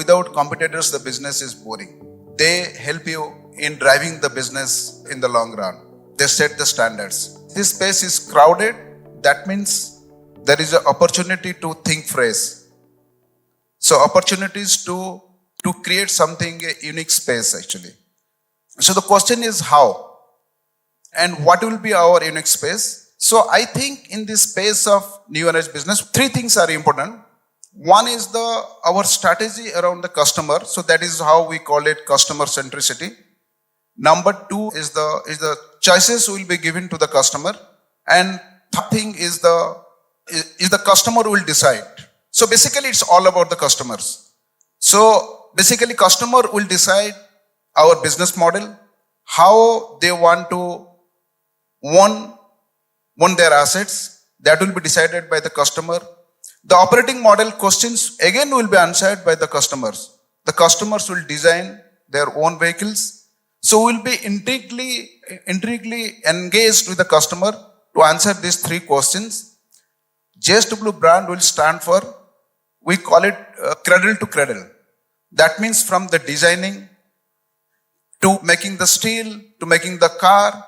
without competitors, the business is boring. They help you in driving the business in the long run. They set the standards. This space is crowded. That means there is an opportunity to think fresh. So opportunities to create something, a unique space actually. So the question is how and what will be our unique space? So I think in this space of new energy business, three things are important. One is our strategy around the customer. So that is how we call it customer centricity. Number two is the choices will be given to the customer. And third thing is the customer will decide. So basically it's all about the customers. So basically customer will decide our business model, how they want to own their assets. That will be decided by the customer. The operating model questions again will be answered by the customers. The customers will design their own vehicles. So we'll be intricately engaged with the customer to answer these three questions. JSW brand will stand for, we call it cradle to cradle. That means from the designing to making the steel, to making the car.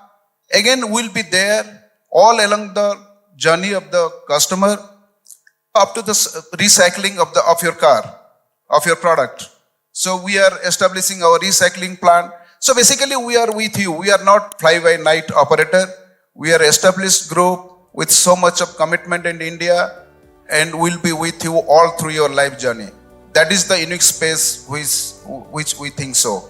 Again, we'll be there all along the journey of the customer up to the recycling of your car, of your product. So we are establishing our recycling plant. So basically we are with you. We are not fly-by-night operator. We are established group with so much of commitment in India, and we'll be with you all through your life journey. That is the unique space which we think so.